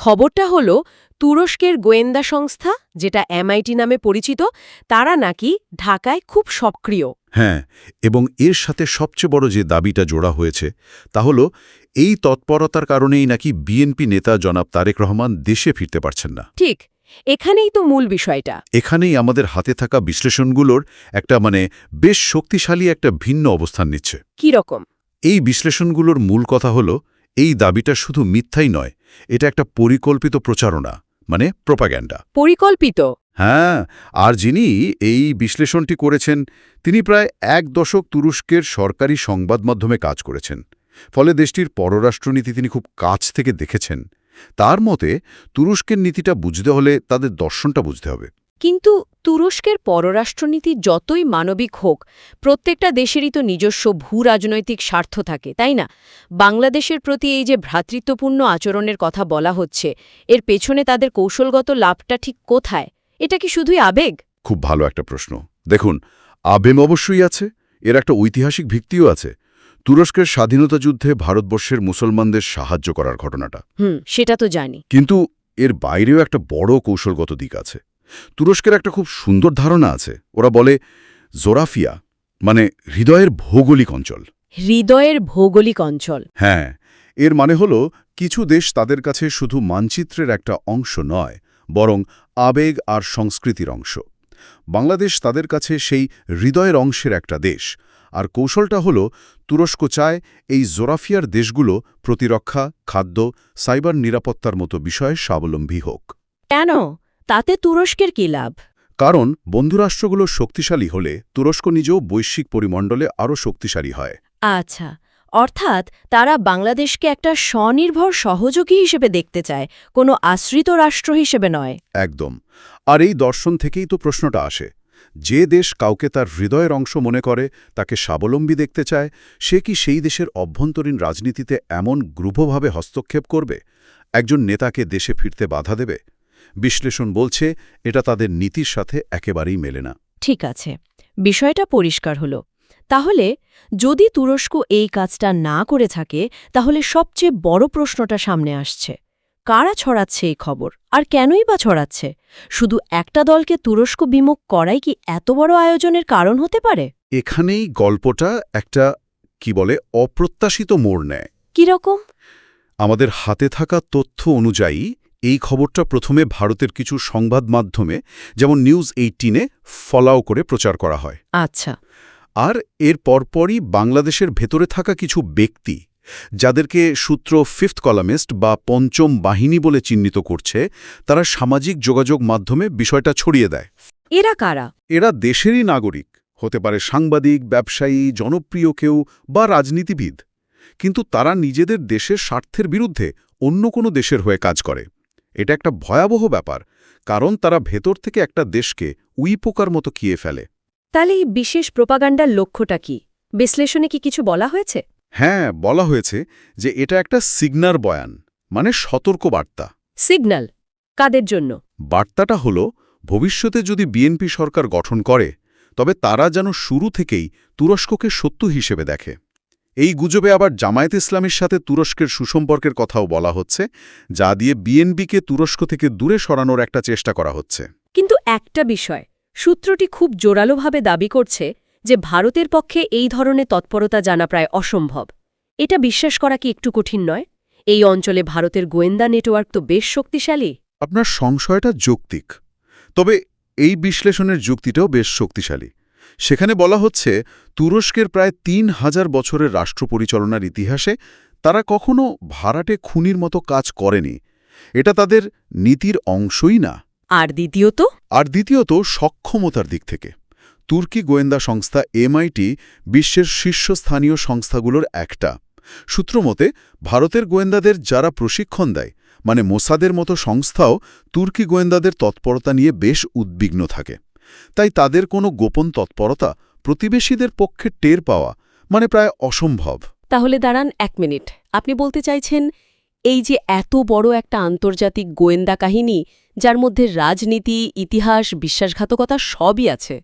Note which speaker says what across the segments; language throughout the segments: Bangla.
Speaker 1: খবরটা হলো তুরস্কের গোয়েন্দা সংস্থা, যেটা এমআইটি নামে পরিচিত, তারা নাকি ঢাকায় খুব সক্রিয়।
Speaker 2: হ্যাঁ, এবং এর সাথে সবচেয়ে বড় যে দাবিটা জোড়া হয়েছে তা হল এই তৎপরতার কারণেই নাকি বিএনপি নেতা জনাব তারেক রহমান দেশে ফিরতে পারছেন না।
Speaker 1: ঠিক, এখানেই তো মূল বিষয়টা।
Speaker 2: এখানেই আমাদের হাতে থাকা বিশ্লেষণগুলোর একটা বেশ শক্তিশালী একটা ভিন্ন অবস্থান নিচ্ছে।
Speaker 1: কি রকম?
Speaker 2: এই বিশ্লেষণগুলোর মূল কথা হল এই দাবিটা শুধু মিথ্যাই নয়, এটা একটা পরিকল্পিত প্রচারণা, প্রোপাগ্যান্ডা।
Speaker 1: পরিকল্পিত?
Speaker 2: হ্যাঁ, আর যিনি এই বিশ্লেষণটি করেছেন তিনি প্রায় ১ দশক তুরস্কের সরকারি সংবাদ মাধ্যমে কাজ করেছেন। ফলে দেশটির পররাষ্ট্রনীতি তিনি খুব কাছ থেকে দেখেছেন। তার মতে তুরস্কের নীতিটা বুঝতে হলে তাদের দর্শনটা বুঝতে হবে।
Speaker 1: কিন্তু তুরস্কের পররাষ্ট্রনীতি যতই মানবিক হোক, প্রত্যেকটা দেশেরই তো নিজস্ব ভূ-রাজনৈতিক স্বার্থ থাকে, তাই না? বাংলাদেশের প্রতি এই যে ভ্রাতৃত্বপূর্ণ আচরণের কথা বলা হচ্ছে, এর পেছনে তাদের কৌশলগত লাভটা ঠিক কোথায়? এটা কি শুধুই আবেগ?
Speaker 2: খুব ভালো একটা প্রশ্ন। দেখুন, আবেগ অবশ্যই আছে, এর একটা ঐতিহাসিক ভিত্তিও আছে। তুরস্কের স্বাধীনতা যুদ্ধে ভারতবর্ষের মুসলমানদের সাহায্য করার ঘটনাটা।
Speaker 1: সেটা তো জানি।
Speaker 2: কিন্তু এর বাইরেও একটা বড় কৌশলগত দিক আছে। তুরস্কের একটা খুব সুন্দর ধারণা আছে। ওরা বলে জোরাফিয়া, হৃদয়ের ভৌগোলিক অঞ্চল।
Speaker 1: হৃদয়ের ভৌগোলিক অঞ্চল?
Speaker 2: হ্যাঁ, এর মানে হল কিছু দেশ তাদের কাছে শুধু মানচিত্রের একটা অংশ নয়, বরং আবেগ আর সংস্কৃতির অংশ। বাংলাদেশ তাদের কাছে সেই হৃদয়ের অংশের একটা দেশ। আর কৌশলটা হল তুরস্ক চায় এই জোরাফিয়ার দেশগুলো প্রতিরক্ষা, খাদ্য, সাইবার নিরাপত্তার মতো বিষয়ে স্বাবলম্বী হোক।
Speaker 1: কেন? তাতে তুরস্কের কি লাভ?
Speaker 2: কারণ বন্ধুরাষ্ট্রগুলো শক্তিশালী হলে তুরস্ক নিজেও বৈশ্বিক পরিমণ্ডলে আরও শক্তিশালী হয়।
Speaker 1: আচ্ছা, অর্থাৎ তারা বাংলাদেশকে একটা স্বনির্ভর সহযোগী হিসেবে দেখতে চায়, কোনো আশ্রিত রাষ্ট্র হিসেবে নয়।
Speaker 2: একদম। আর এই দর্শন থেকেই তো প্রশ্নটা আসে, যে দেশ কাউকে তার হৃদয়ের অংশ মনে করে, তাকে স্বাবলম্বী দেখতে চায়, সে কি সেই দেশের অভ্যন্তরীণ রাজনীতিতে এমন গ্রুভভাবে হস্তক্ষেপ করবে, একজন নেতাকে দেশে ফিরতে বাধা দেবে? বিশ্লেষণ বলছে এটা তাদের নীতির সাথে একেবারেই মেলে না।
Speaker 1: ঠিক আছে, বিষয়টা পরিষ্কার হলো। তাহলে যদি তুরস্ক এই কাজটা না করে থাকে, তাহলে সবচেয়ে বড় প্রশ্নটা সামনে আসছে, কারা ছড়াচ্ছে এই খবর, আর কেনই বা ছড়াচ্ছে? শুধু একটা দলকে তুরস্ক বিমুখ করাই কি এত বড় আয়োজনের কারণ হতে পারে?
Speaker 2: এখানেই গল্পটা একটা অপ্রত্যাশিত মোড় নেয়।
Speaker 1: কিরকম?
Speaker 2: আমাদের হাতে থাকা তথ্য অনুযায়ী এই খবরটা প্রথমে ভারতের কিছু সংবাদ মাধ্যমে, যেমন নিউজ 18-এ ফলাও করে প্রচার করা হয়।
Speaker 1: আচ্ছা।
Speaker 2: আর এর পরপরই বাংলাদেশের ভেতরে থাকা কিছু ব্যক্তি, যাদেরকে সূত্র ফিফথ কলামিস্ট বা পঞ্চম বাহিনী বলে চিহ্নিত করছে, তারা সামাজিক যোগাযোগ মাধ্যমে বিষয়টা ছড়িয়ে দেয়।
Speaker 1: এরা কারা?
Speaker 2: এরা দেশেরই নাগরিক, হতে পারে সাংবাদিক, ব্যবসায়ী, জনপ্রিয় কেউ বা রাজনীতিবিদ। কিন্তু তারা নিজেদের দেশের স্বার্থের বিরুদ্ধে অন্য কোনো দেশের হয়ে কাজ করে। এটা একটা ভয়াবহ ব্যাপার, কারণ তারা ভেতর থেকে একটা দেশকে উইপোকার মতো কিয়ে ফেলে।
Speaker 1: তাহলে এই বিশেষ প্রোপাগান্ডার লক্ষ্যটা কি? বিশ্লেষণে কি কিছু বলা হয়েছে?
Speaker 2: হ্যাঁ, বলা হয়েছে যে এটা একটা সিগনাল বয়ান, সতর্ক বার্তা।
Speaker 1: সিগন্যাল? কাদের জন্য?
Speaker 2: বার্তাটা হলো, ভবিষ্যতে যদি বিএনপি সরকার গঠন করে, তবে তারা যেন শুরু থেকেই তুরস্ককে শত্রু হিসেবে দেখে। এই গুজবে আবার জামায়াত ইসলামীর সাথে তুরস্কের সুসম্পর্কের কথাও বলা হচ্ছে, যা দিয়ে বিএনপিকে তুরস্ক থেকে দূরে সরানোর একটা চেষ্টা করা হচ্ছে।
Speaker 1: কিন্তু একটা বিষয়, সূত্রটি খুব জোরালোভাবে দাবি করছে যে ভারতের পক্ষে এই ধরনের তৎপরতা জানা প্রায় অসম্ভব। এটা বিশ্বাস করা কি একটু কঠিন নয়? এই অঞ্চলে ভারতের গোয়েন্দা নেটওয়ার্ক তো বেশ শক্তিশালী।
Speaker 2: আপনার সংশয়টা যৌক্তিক, তবে এই বিশ্লেষণের যুক্তিটাও বেশ শক্তিশালী। সেখানে বলা হচ্ছে, তুরস্কের প্রায় ৩,০০০ বছরের রাষ্ট্র পরিচালনার ইতিহাসে তারা কখনো ভাড়াটে খুনির মতো কাজ করেনি। এটা তাদের নীতির অংশই না।
Speaker 1: আর দ্বিতীয়ত
Speaker 2: সক্ষমতার দিক থেকে তুর্কি গোয়েন্দা সংস্থা এমআইটি বিশ্বের শীর্ষস্থানীয় সংস্থাগুলোর একটা। সূত্রমতে ভারতের গোয়েন্দাদের যারা প্রশিক্ষণ দেয়, মোসাদের মতো সংস্থাও তুর্কি গোয়েন্দাদের তৎপরতা নিয়ে বেশ উদ্বিগ্ন থাকে। তাই তাদের কোনো গোপন তৎপরতা প্রতিবেশীদের পক্ষে টের পাওয়া প্রায় অসম্ভব।
Speaker 1: তাহলে দাঁড়ান ১ মিনিট, আপনি বলতে চাইছেন এই যে এত বড় একটা আন্তর্জাতিক গোয়েন্দা কাহিনী, যার মধ্যে রাজনীতি, ইতিহাস, বিশ্বাসঘাতকতা সবই আছে,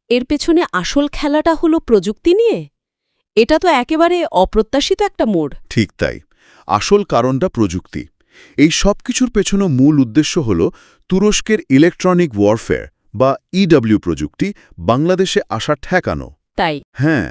Speaker 1: এর পেছনে আসল খেলাটা হলো প্রযুক্তি নিয়ে? এটা তো একেবারে অপ্রত্যাশিত একটা মোড়।
Speaker 2: ঠিক তাই, আসল কারণটা প্রযুক্তি। এই সব কিছুর পেছনে মূল উদ্দেশ্য হল তুরস্কের ইলেকট্রনিক ওয়ারফেয়ার বা ইডব্লিউ প্রযুক্তি বাংলাদেশে আসা ঠেকানো।
Speaker 1: তাই
Speaker 2: হ্যাঁ,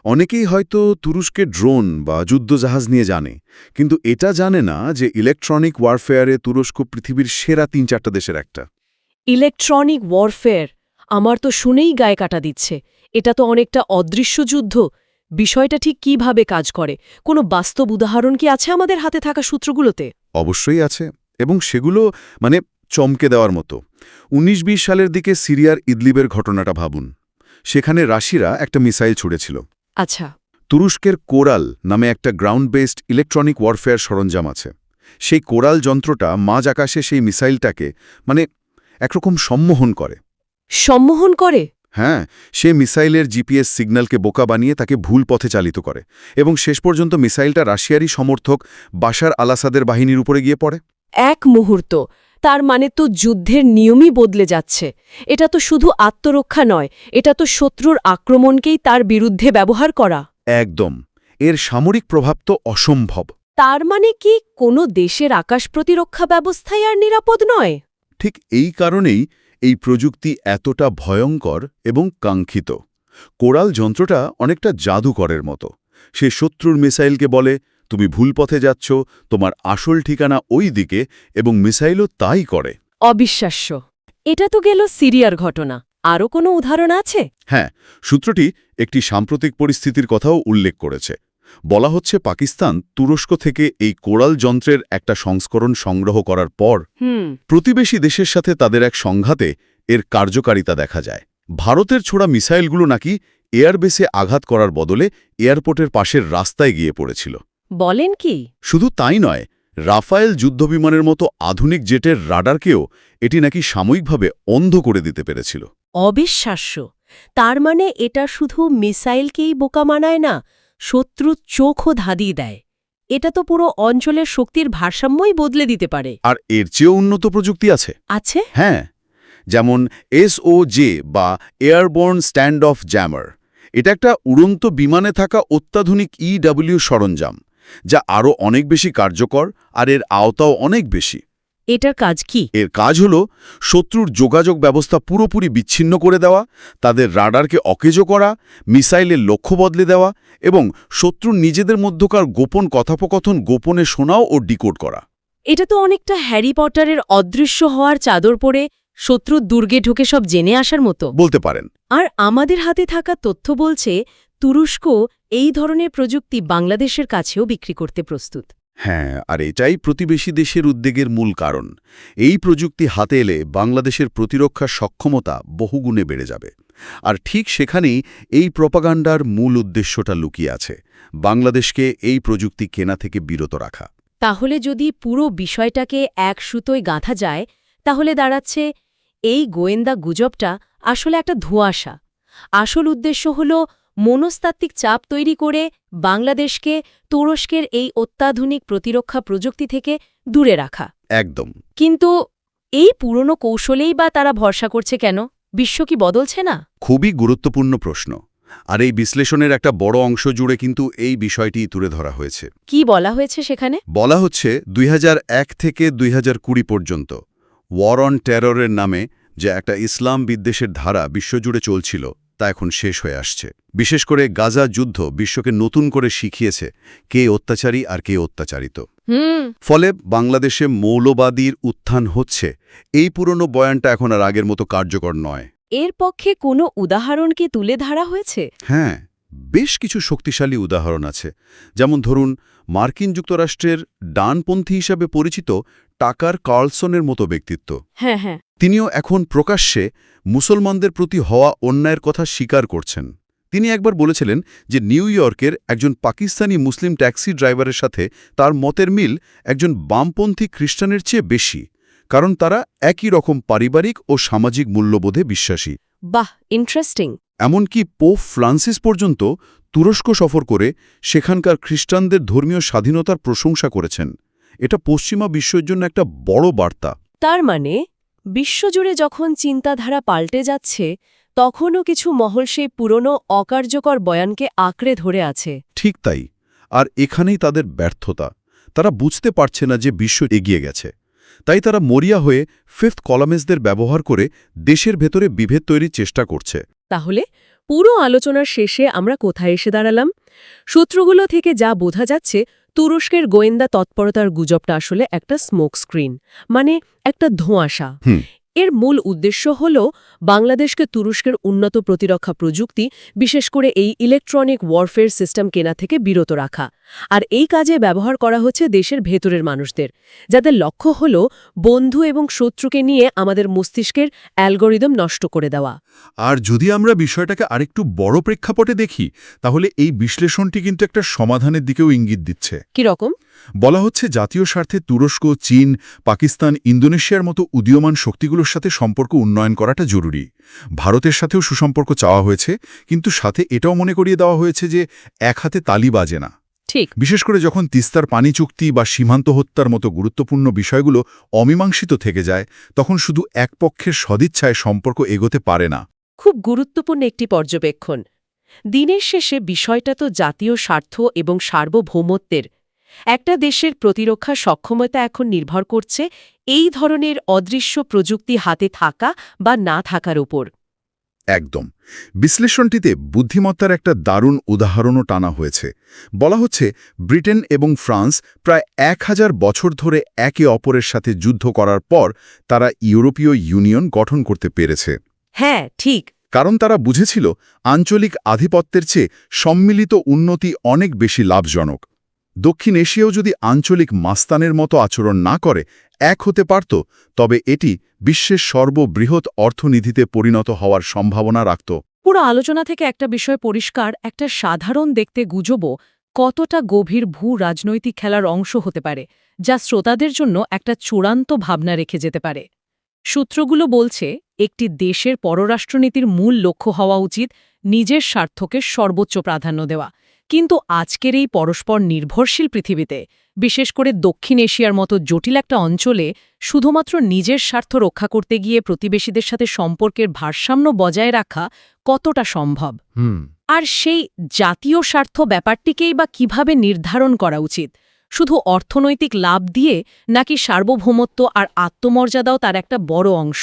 Speaker 2: অনেকেই হয়তো তুরস্কের ড্রোন বা যুদ্ধজাহাজ নিয়ে জানে, কিন্তু এটা জানে না যে ইলেকট্রনিক ওয়ারফেয়ারে তুরস্ক পৃথিবীর সেরা ৩-৪টা দেশের একটা।
Speaker 1: ইলেকট্রনিক ওয়ারফেয়ার আমার তো শুনেই গায়ে কাটা দিচ্ছে। এটা তো অনেকটা অদৃশ্য যুদ্ধ। বিষয়টা ঠিক কিভাবে কাজ করে, কোনো বাস্তব উদাহরণ কি আছে আমাদের হাতে থাকা সূত্রগুলোতে?
Speaker 2: অবশ্যই আছে, এবং সেগুলো চমকে দেওয়ার মতো। ১৯-২০ সালের দিকে সিরিয়ার ইদলিবের ঘটনাটা ভাবুন। সেখানে রাশিরা একটা মিসাইল ছুড়েছিল।
Speaker 1: আচ্ছা।
Speaker 2: তুরস্কের কোরাল নামে একটা গ্রাউন্ড বেসড ইলেকট্রনিক ওয়ারফেয়ার সরঞ্জাম আছে। সেই কোরাল যন্ত্রটা মাঝ আকাশে সেই মিসাইলটাকে একরকম সম্মোহন করে।
Speaker 1: সম্মোহন করে?
Speaker 2: হ্যাঁ, সে মিসাইলের জিপিএস সিগন্যালকে বোকা বানিয়ে তাকে ভুল পথে চালিত করে, এবং শেষ পর্যন্ত মিসাইলটা রাশিয়ারই সমর্থক বাশার আল আসাদের বাহিনীর উপরে গিয়ে পড়ে।
Speaker 1: এক মুহূর্ত! তার মানে তো যুদ্ধের নিয়মই বদলে যাচ্ছে। এটা তো শুধু আত্মরক্ষা নয়, এটা তো শত্রুর আক্রমণকেই তার বিরুদ্ধে ব্যবহার করা।
Speaker 2: একদম। এর সামরিক প্রভাব তো অসম্ভব।
Speaker 1: তার মানে কি কোনো দেশের আকাশ প্রতিরক্ষা ব্যবস্থাই আর নিরাপদ নয়?
Speaker 2: ঠিক এই কারণেই এই প্রযুক্তি এতটা ভয়ঙ্কর এবং কাঙ্ক্ষিত। কোরাল যন্ত্রটা অনেকটা জাদুকরের মতো। সে শত্রুর মিসাইলকে বলে, তুমি ভুল পথে যাচ্ছ, তোমার আসল ঠিকানা ওই দিকে, এবং মিসাইলও তাই করে।
Speaker 1: অবিশ্বাস্য! এটা তো গেল সিরিয়ার ঘটনা। আরও কোনো উদাহরণ আছে?
Speaker 2: হ্যাঁ, সূত্রটি একটি সাম্প্রতিক পরিস্থিতির কথাও উল্লেখ করেছে। বলা হচ্ছে পাকিস্তান তুরস্ক থেকে এই কোরাল যন্ত্রের একটা সংস্করণ সংগ্রহ করার পর প্রতিবেশী দেশের সাথে তাদের এক সংঘাতে এর কার্যকারিতা দেখা যায়। ভারতের ছোড়া মিসাইলগুলো নাকি এয়ারবেসে আঘাত করার বদলে এয়ারপোর্টের পাশের রাস্তায় গিয়ে পড়েছিল।
Speaker 1: বলেন কি?
Speaker 2: শুধু তাই নয়, রাফায়েল যুদ্ধবিমানের মতো আধুনিক জেটের রাডারকেও এটি নাকি সাময়িকভাবে অন্ধ করে দিতে পেরেছিল।
Speaker 1: অবিশ্বাস্য! তার মানে এটা শুধু মিসাইলকেই বোকা মানায় না, শত্রুর চোখও ধাঁধিয়ে দেয়। এটা তো পুরো অঞ্চলের শক্তির ভারসাম্যই বদলে দিতে পারে।
Speaker 2: আর এর চেয়েও উন্নত প্রযুক্তি আছে।
Speaker 1: আছে?
Speaker 2: হ্যাঁ, যেমন এসওজে বা এয়ারবোর্ন স্ট্যান্ড অফ জ্যামার। এটা একটা উড়ন্ত বিমানে থাকা অত্যাধুনিক ইডব্লিউ সরঞ্জাম, যা আরও অনেক বেশি কার্যকর, আর এর আওতাও অনেক বেশি।
Speaker 1: এটার কাজ কি?
Speaker 2: এর কাজ হল শত্রুর যোগাযোগ ব্যবস্থা পুরোপুরি বিচ্ছিন্ন করে দেওয়া, তাদের রাডারকে অকেজো করা, মিসাইলের লক্ষ্য বদলে দেওয়া, এবং শত্রুর নিজেদের মধ্যকার গোপন কথোপকথন গোপনে শোনাও ও ডিকোড করা।
Speaker 1: এটা তো অনেকটা হ্যারি পটারের অদৃশ্য হওয়ার চাদর পরে শত্রুর দুর্গে ঢুকে সব জেনে আসার মতো
Speaker 2: বলতে পারেন।
Speaker 1: আর আমাদের হাতে থাকা তথ্য বলছে তুরস্ক এই ধরনের প্রযুক্তি বাংলাদেশের কাছেও বিক্রি করতে প্রস্তুত।
Speaker 2: হ্যাঁ, আর এটাই প্রতিবেশী দেশের উদ্বেগের মূল কারণ। এই প্রযুক্তি হাতে এলে বাংলাদেশের প্রতিরক্ষা সক্ষমতা বহুগুণে বেড়ে যাবে। আর ঠিক সেখানেই এই প্রপাগান্ডার মূল উদ্দেশ্যটা লুকিয়ে আছে, বাংলাদেশকে এই প্রযুক্তি কেনা থেকে বিরত রাখা।
Speaker 1: তাহলে যদি পুরো বিষয়টাকে এক সুতোয় গাঁথা যায়, তাহলে দাঁড়াচ্ছে এই গোয়েন্দা গুজবটা আসলে একটা ধোঁয়াশা। আসল উদ্দেশ্য হল মনস্তাত্ত্বিক চাপ তৈরি করে বাংলাদেশকে তুরস্কের এই অত্যাধুনিক প্রতিরক্ষা প্রযুক্তি থেকে দূরে রাখা।
Speaker 2: একদম।
Speaker 1: কিন্তু এই পুরনো কৌশলেই বা তারা ভরসা করছে কেন? বিশ্ব কি বদলছে না?
Speaker 2: খুবই গুরুত্বপূর্ণ প্রশ্ন, আর এই বিশ্লেষণের একটা বড় অংশ জুড়ে কিন্তু এই বিষয়টি তুলে ধরা হয়েছে।
Speaker 1: কি বলা হয়েছে সেখানে?
Speaker 2: বলা হচ্ছে ২০০১ থেকে ২০২০ পর্যন্ত ওয়ার অন টেররের নামে যে একটা ইসলাম বিদ্বেষের ধারা বিশ্বজুড়ে চলছিল, তা এখন শেষ হয়ে আসছে। বিশেষ করে গাজা যুদ্ধ বিশ্বকে নতুন করে শিখিয়েছে কে অত্যাচারী আর কে অত্যাচারিত। ফলে বাংলাদেশে মৌলবাদীর উত্থান হচ্ছে, এই পুরনো বয়ানটা এখন আর আগের মতো কার্যকর নয়।
Speaker 1: এর পক্ষে কোনো উদাহরণ কি তুলে ধরা হয়েছে?
Speaker 2: হ্যাঁ, বেশ কিছু শক্তিশালী উদাহরণ আছে। যেমন ধরুন, মার্কিন যুক্তরাষ্ট্রের ডানপন্থী হিসাবে পরিচিত টাকার কার্লসনের মতো ব্যক্তিত্ব।
Speaker 1: হ্যাঁ।
Speaker 2: তিনিও এখন প্রকাশ্যে মুসলমানদের প্রতি হওয়া অন্যায়ের কথা স্বীকার করছেন। তিনি একবার বলেছিলেন যে নিউ ইয়র্কের একজন পাকিস্তানি মুসলিম ট্যাক্সি ড্রাইভারের সাথে তার মতের মিল একজন বামপন্থী খ্রিস্টানের চেয়ে বেশি, কারণ তারা একই রকম পারিবারিক ও সামাজিক মূল্যবোধে বিশ্বাসী।
Speaker 1: বাহ, ইন্টারেস্টিং।
Speaker 2: এমনকি পোপ ফ্রান্সিস পর্যন্ত তুরস্ক সফর করে সেখানকার খ্রিস্টানদের ধর্মীয় স্বাধীনতার প্রশংসা করেছেন। এটা পশ্চিমা বিশ্বের জন্য একটা বড় বার্তা।
Speaker 1: তার মানে বিশ্বজুড়ে যখন চিন্তাধারা পাল্টে যাচ্ছে, তখনও কিছু মহল সেই পুরনো অকার্যকর বয়ানকে আঁকড়ে ধরে আছে।
Speaker 2: ঠিক তাই। আর এখানেই তাদের ব্যর্থতা। তারা বুঝতে পারছে না যে বিশ্ব এগিয়ে গেছে। তাই তারা মরিয়া হয়ে ফিফথ কলামিস্টদের ব্যবহার করে দেশের ভেতরে বিভেদ তৈরির চেষ্টা করছে।
Speaker 1: তাহলে পুরো আলোচনার শেষে আমরা কোথায় এসে দাঁড়ালাম? সূত্রগুলো থেকে যা বোঝা যাচ্ছে, তুরস্কের গোয়েন্দা তৎপরতার গুজবটা আসলে একটা স্মোক স্ক্রিন, মানে একটা ধোঁয়াশা। এর মূল উদ্দেশ্য হল বাংলাদেশকে তুরস্কের উন্নত প্রতিরক্ষা প্রযুক্তি, বিশেষ করে এই ইলেকট্রনিক ওয়ারফেয়ার সিস্টেম কেনা থেকে বিরত রাখা। আর এই কাজে ব্যবহার করা হচ্ছে দেশের ভেতরের মানুষদের, যাদের লক্ষ্য হল বন্ধু এবং শত্রুকে নিয়ে আমাদের মস্তিষ্কের অ্যালগোরিদম নষ্ট করে দেওয়া।
Speaker 3: আর যদি আমরা বিষয়টাকে আরেকটু বড় প্রেক্ষাপটে দেখি, তাহলে এই বিশ্লেষণটি কিন্তু একটা সমাধানের দিকেও ইঙ্গিত দিচ্ছে।
Speaker 1: কিরকম?
Speaker 3: বলা হচ্ছে জাতীয় স্বার্থে তুরস্ক, চীন, পাকিস্তান, ইন্দোনেশিয়ার মতো উদীয়মান শক্তিগুলোর সাথে সম্পর্ক উন্নয়ন করাটা জরুরি। ভারতের সাথেও সুসম্পর্ক চাওয়া হয়েছে, কিন্তু সাথে এটাও মনে করিয়ে দেওয়া হয়েছে যে এক হাতে তালি বাজে না।
Speaker 1: ঠিক।
Speaker 3: বিশেষ করে যখন তিস্তার পানি চুক্তি বা সীমান্ত হত্যার মতো গুরুত্বপূর্ণ বিষয়গুলো অমীমাংসিত থেকে যায়, তখন শুধু এক পক্ষের সদিচ্ছায় সম্পর্ক এগোতে পারে না।
Speaker 1: খুব গুরুত্বপূর্ণ একটি পর্যবেক্ষণ। দিনের শেষে বিষয়টা তো জাতীয় স্বার্থ এবং সার্বভৌমত্বের। একটা দেশের প্রতিরক্ষা সক্ষমতা এখন নির্ভর করছে এই ধরনের অদৃশ্য প্রযুক্তি হাতে থাকা বা না থাকার উপর।
Speaker 3: একদম। বিশ্লেষণটিতে বুদ্ধিমত্তার একটা দারুণ উদাহরণও টানা হয়েছে। বলা হচ্ছে ব্রিটেন এবং ফ্রান্স প্রায় 1000 বছর ধরে একে অপরের সাথে যুদ্ধ করার পর তারা ইউরোপীয় ইউনিয়ন গঠন করতে পেরেছে।
Speaker 1: হ্যাঁ, ঠিক।
Speaker 3: কারণ তারা বুঝেছিল আঞ্চলিক আধিপত্যের চেয়ে সম্মিলিত উন্নতি অনেক বেশি লাভজনক। দক্ষিণ এশিয়াও যদি আঞ্চলিক মাস্তানের মতো আচরণ না করে এক হতে পারত, তবে এটি বিশ্বের সর্ববৃহৎ অর্থনীতিতে পরিণত হওয়ার সম্ভাবনা রাখত।
Speaker 1: পুরো আলোচনা থেকে একটা বিষয় পরিষ্কার, একটা সাধারণ দেখতে গুজবও কতটা গভীর রাজনৈতিক খেলার অংশ হতে পারে, যা শ্রোতাদের জন্য একটা চূড়ান্ত ভাবনা রেখে যেতে পারে। সূত্রগুলো বলছে, একটি দেশের পররাষ্ট্রনীতির মূল লক্ষ্য হওয়া উচিত নিজের স্বার্থকে সর্বোচ্চ প্রাধান্য দেওয়া। কিন্তু আজকের এই পরস্পর নির্ভরশীল পৃথিবীতে, বিশেষ করে দক্ষিণ এশিয়ার মতো জটিল একটা অঞ্চলে, শুধুমাত্র নিজের স্বার্থ রক্ষা করতে গিয়ে প্রতিবেশীদের সাথে সম্পর্কের ভারসাম্য বজায় রাখা কতটা সম্ভব? আর সেই জাতীয় স্বার্থ ব্যাপারটিকেই বা কিভাবে নির্ধারণ করা উচিত? শুধু অর্থনৈতিক লাভ দিয়ে, নাকি সার্বভৌমত্ব আর আত্মমর্যাদাও তার একটা বড় অংশ?